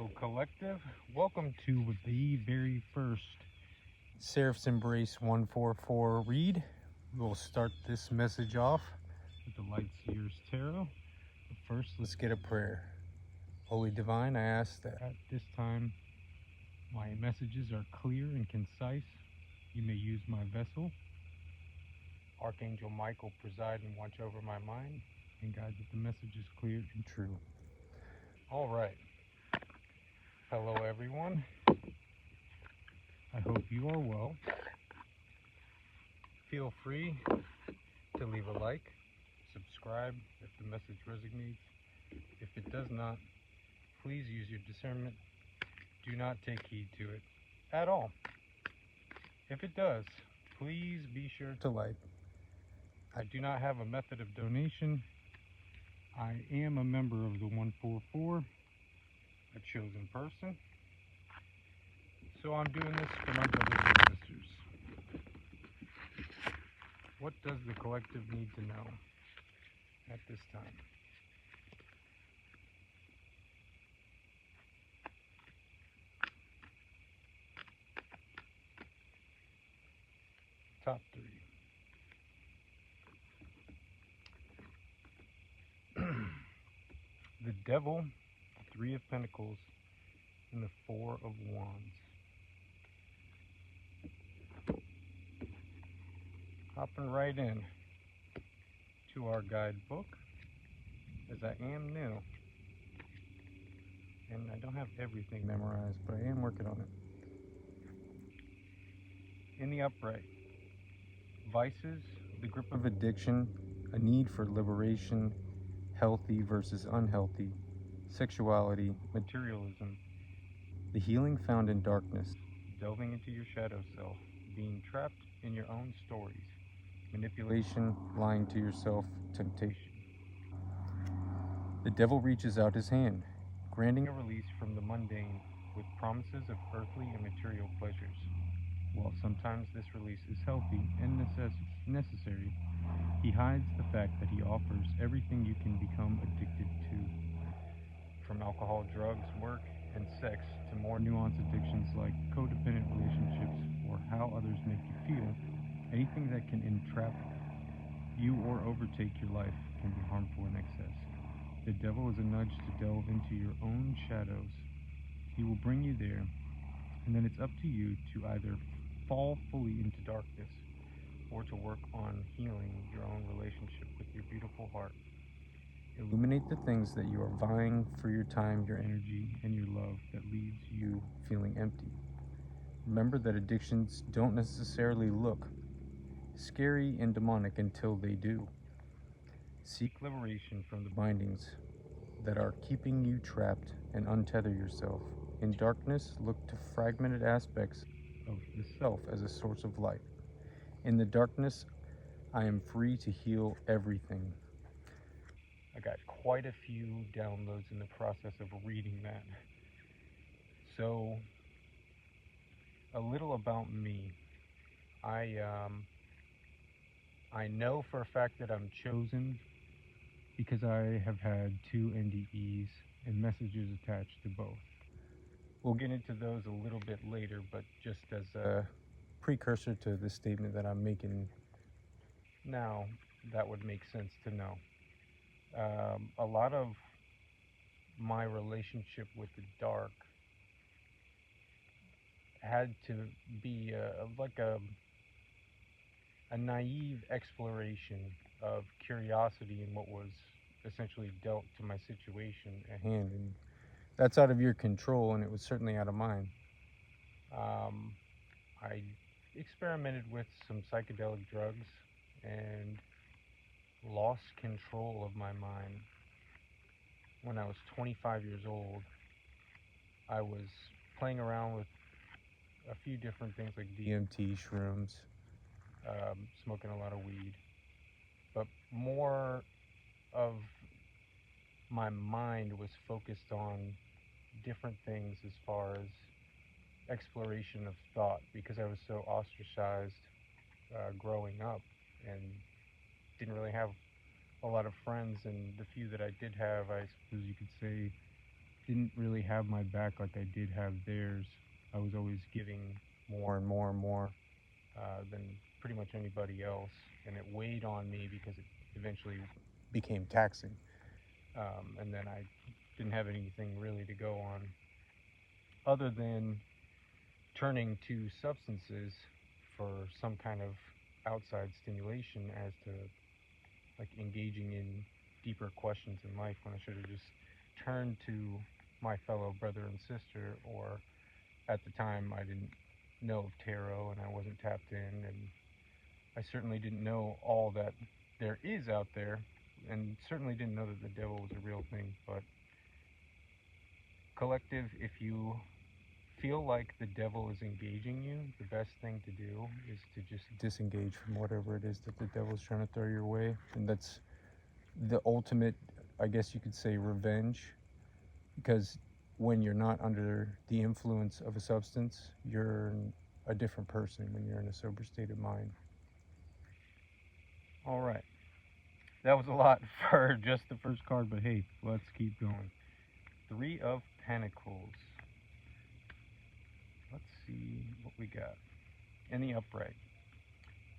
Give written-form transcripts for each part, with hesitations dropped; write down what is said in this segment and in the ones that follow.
Hello, Collective. Welcome to the very first Seraph's Embrace 144 read. We'll start this message off with the Light Seers Tarot. But first, let's get a prayer. Holy Divine, I ask that at this time my messages are clear and concise. You may use my vessel. Archangel Michael preside and watch over my mind and guide that the message is clear and true. All right. Hello, everyone. I hope you are well. Feel free to leave a like, subscribe if the message resonates. If it does not, please use your discernment. Do not take heed to it at all. If it does, please be sure to like. I do not have a method of donation. I am a member of the 144, a chosen person. So I'm doing this for my brothers and sisters. What does the collective need to know at this time? Top three. The Devil, the Three of Pentacles, and the Four of Wands. Hopping right in to our guidebook, as I am new. And I don't have everything memorized, but I am working on it. In the upright, vices, the grip of addiction, a need for liberation, healthy versus unhealthy, sexuality, materialism, the healing found in darkness, delving into your shadow self, being trapped in your own stories, manipulation, lying to yourself, temptation. The devil reaches out his hand, granting a release from the mundane with promises of earthly and material pleasures. While sometimes this release is healthy and necessary, he hides the fact that he offers everything you can become addicted to. From alcohol, drugs, work, and sex to more nuanced addictions like codependent relationships or how others make you feel, anything that can entrap you or overtake your life can be harmful in excess. The devil is a nudge to delve into your own shadows. He will bring you there, and then it's up to you to either fall fully into darkness or to work on healing your own relationship with your beautiful heart. Illuminate the things that you are vying for your time, your energy, and your love that leaves you feeling empty. Remember that addictions don't necessarily look scary and demonic until they do. Seek liberation from the bindings that are keeping you trapped and untether yourself. In darkness, look to fragmented aspects of the self as a source of light. In the darkness, I am free to heal everything. I got quite a few downloads in the process of reading that. So, a little about me. I know for a fact that I'm chosen because I have had 2 NDEs and messages attached to both. We'll get into those a little bit later, but just as a precursor to the statement that I'm making now, that would make sense to know. A lot of my relationship with the dark had to be like a naive exploration of curiosity in what was essentially dealt to my situation at hand, and that's out of your control, and it was certainly out of mine. I experimented with some psychedelic drugs and lost control of my mind. When I was 25 years old, I was playing around with a few different things like DMT, shrooms, smoking a lot of weed, but more of my mind was focused on different things as far as exploration of thought, because I was so ostracized growing up and didn't really have a lot of friends, and the few that I did have, I suppose you could say, didn't really have my back like I did have theirs. I was always giving more and more and more than pretty much anybody else, and it weighed on me because it eventually became taxing. And then I didn't have anything really to go on other than turning to substances for some kind of outside stimulation as to like engaging in deeper questions in life when I should have just turned to my fellow brother and sister, or at the time I didn't know of tarot and I wasn't tapped in, and I certainly didn't know all that there is out there, and certainly didn't know that the devil was a real thing. But collective, if you feel like the devil is engaging you, the best thing to do is to just disengage from whatever it is that the devil's trying to throw your way. And that's the ultimate, I guess you could say, revenge. Because when you're not under the influence of a substance, you're a different person when you're in a sober state of mind. All right. That was a lot for just the first card, but hey, let's keep going. Three of Pentacles. Let's see what we got. In the upright,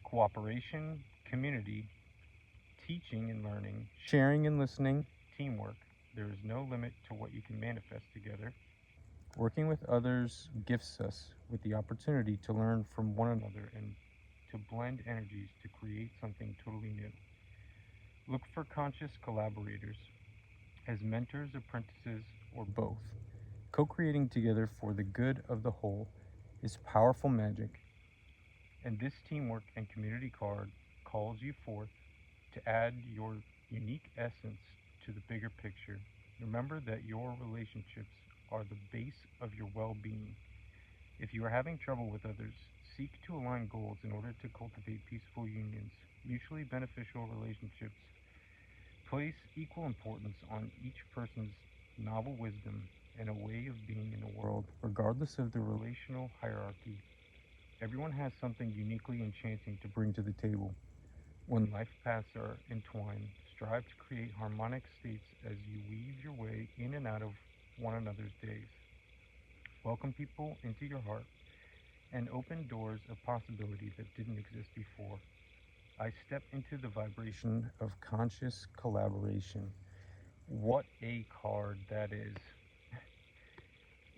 cooperation, community, teaching and learning, sharing and listening, teamwork. There is no limit to what you can manifest together. Working with others gifts us with the opportunity to learn from one another and to blend energies to create something totally new. Look for conscious collaborators as mentors, apprentices, or both. Co-creating together for the good of the whole is powerful magic, and this teamwork and community card calls you forth to add your unique essence to the bigger picture. Remember that your relationships are the base of your well-being. If you are having trouble with others, seek to align goals in order to cultivate peaceful unions. Mutually beneficial relationships place equal importance on each person's novel wisdom and a way of being in the world, regardless of the relational hierarchy. Everyone has something uniquely enchanting to bring to the table. When life paths are entwined, strive to create harmonic states as you weave your way in and out of one another's days. Welcome people into your heart and open doors of possibility that didn't exist before. I step into the vibration of conscious collaboration. What a card that is,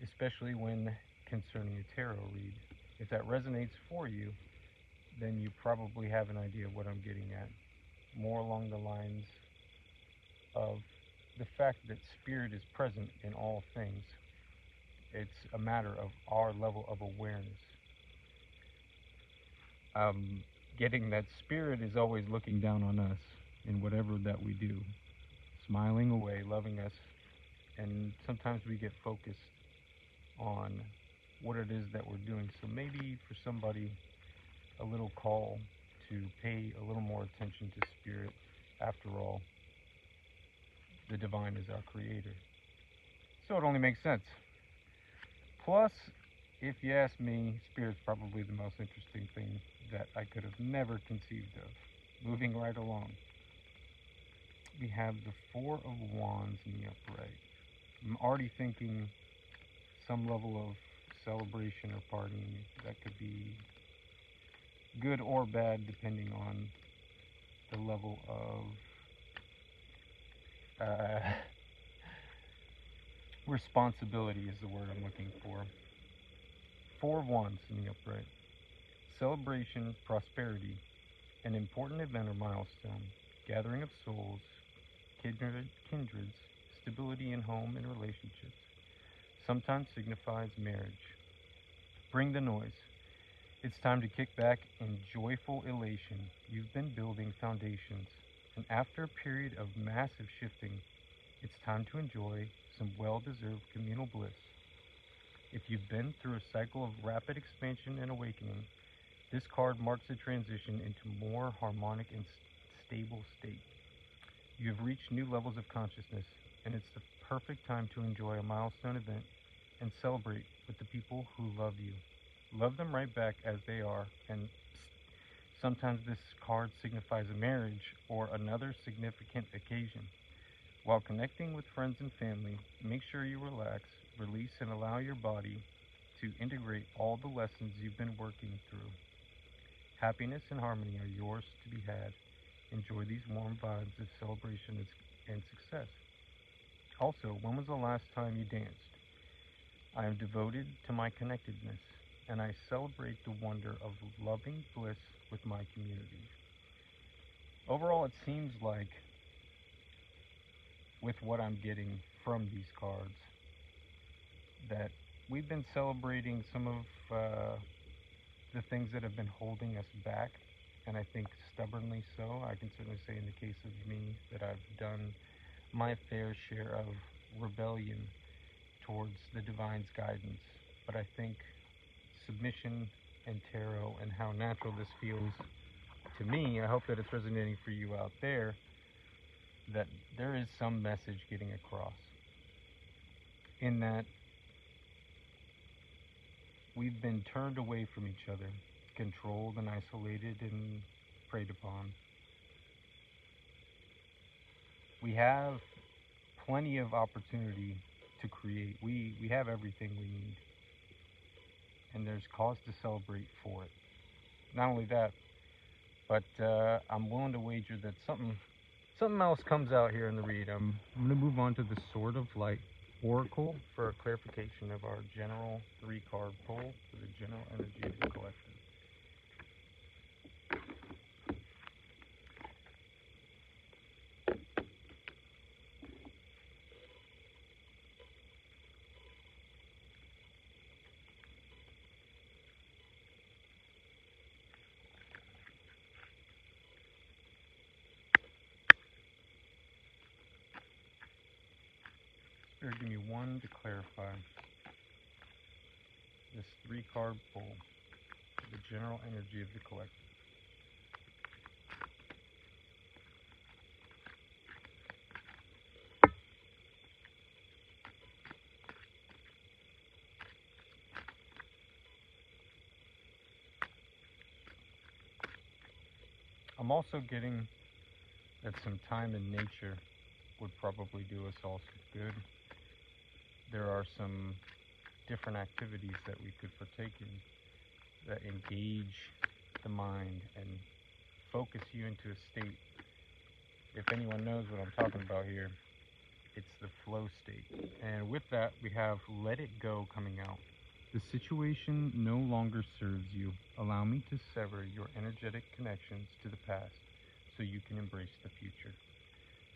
especially when concerning a tarot read. If that resonates for you, then you probably have an idea of what I'm getting at. More along the lines of the fact that spirit is present in all things. It's a matter of our level of awareness. Getting that spirit is always looking down on us in whatever that we do, smiling away, loving us, and sometimes we get focused on what it is that we're doing. So maybe for somebody, a little call to pay a little more attention to spirit. After all, the divine is our creator. So it only makes sense. Plus, if you ask me, spirit's probably the most interesting thing that I could have never conceived of. Moving right along, we have the Four of Wands in the upright. I'm already thinking some level of celebration or partying that could be good or bad depending on the level of responsibility is the word I'm looking for. Four of Wands in the upright. Celebration, prosperity, an important event or milestone, gathering of souls, kindreds, stability in home and relationships. Sometimes signifies marriage. Bring the noise. It's time to kick back in joyful elation. You've been building foundations, and after a period of massive shifting, it's time to enjoy some well-deserved communal bliss. If you've been through a cycle of rapid expansion and awakening, this card marks a transition into more harmonic and stable state. You have reached new levels of consciousness, and it's the perfect time to enjoy a milestone event and celebrate with the people who love you. Love them right back as they are, and sometimes this card signifies a marriage or another significant occasion. While connecting with friends and family, make sure you relax, release, and allow your body to integrate all the lessons you've been working through. Happiness and harmony are yours to be had. Enjoy these warm vibes of celebration and success. Also, when was the last time you danced? I am devoted to my connectedness, and I celebrate the wonder of loving bliss with my community. Overall, it seems like, with what I'm getting from these cards, that we've been celebrating some of the things that have been holding us back, and I think stubbornly so. I can certainly say, in the case of me, that I've done my fair share of rebellion towards the divine's guidance. But I think submission and tarot and how natural this feels to me, I hope that it's resonating for you out there, that there is some message getting across. In that we've been turned away from each other, controlled and isolated and preyed upon. We have plenty of opportunity to create. We have everything we need, and there's cause to celebrate for it. Not only that, but I'm willing to wager that something else comes out here in the read. I'm going to move on to the Sword of Light Oracle for a clarification of our general 3-card pull for the general energy of the collective. Spirit, give me one to clarify this 3-card pull for the general energy of the collective. I'm also getting that some time in nature would probably do us all some good. There are some different activities that we could partake in that engage the mind and focus you into a state. If anyone knows what I'm talking about here, it's the flow state. And with that, we have Let It Go coming out. The situation no longer serves you. Allow me to sever your energetic connections to the past so you can embrace the future.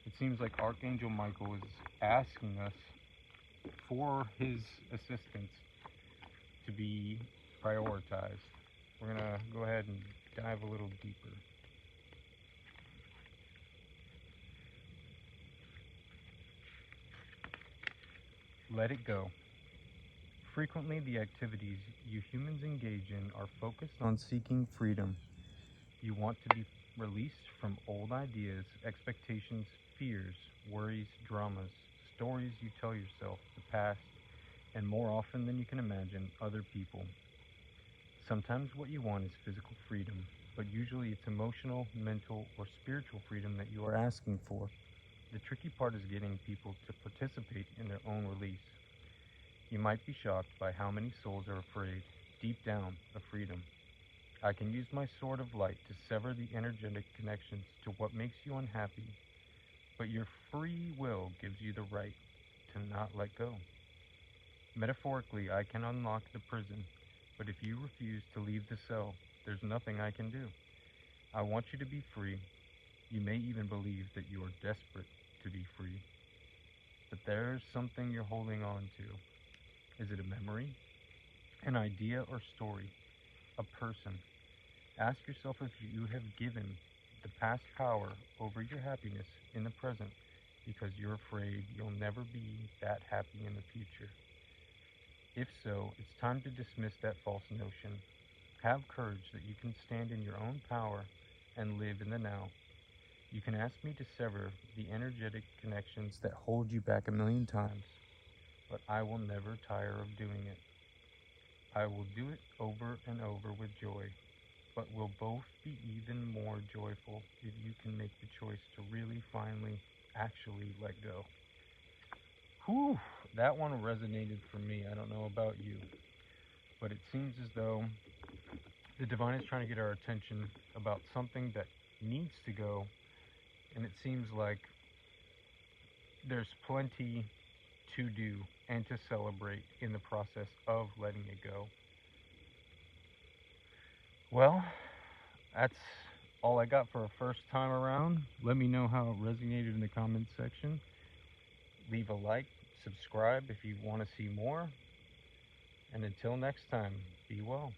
It seems like Archangel Michael is asking us for his assistance to be prioritized. We're going to go ahead and dive a little deeper. Let it go. Frequently, the activities you humans engage in are focused on seeking freedom. You want to be released from old ideas, expectations, fears, worries, dramas, stories you tell yourself, the past, and more often than you can imagine, other people. Sometimes what you want is physical freedom, but usually it's emotional, mental, or spiritual freedom that you are asking for. The tricky part is getting people to participate in their own release. You might be shocked by how many souls are afraid, deep down, of freedom. I can use my sword of light to sever the energetic connections to what makes you unhappy, but your free will gives you the right to not let go. Metaphorically, I can unlock the prison, but if you refuse to leave the cell, there's nothing I can do. I want you to be free. You may even believe that you are desperate to be free, but there's something you're holding on to. Is it a memory, an idea or story, a person? Ask yourself if you have given the past power over your happiness in the present because you're afraid you'll never be that happy in the future. If so, it's time to dismiss that false notion. Have courage that you can stand in your own power and live in the now. You can ask me to sever the energetic connections that hold you back a million times, but I will never tire of doing it. I will do it over and over with joy, but we'll both be even more joyful if you can make the choice to really finally actually let go. Whew, that one resonated for me. I don't know about you, but it seems as though the divine is trying to get our attention about something that needs to go, and it seems like there's plenty to do and to celebrate in the process of letting it go. Well, that's all I got for a first time around. Let me know how it resonated in the comments section. Leave a like, subscribe if you want to see more. And until next time, be well.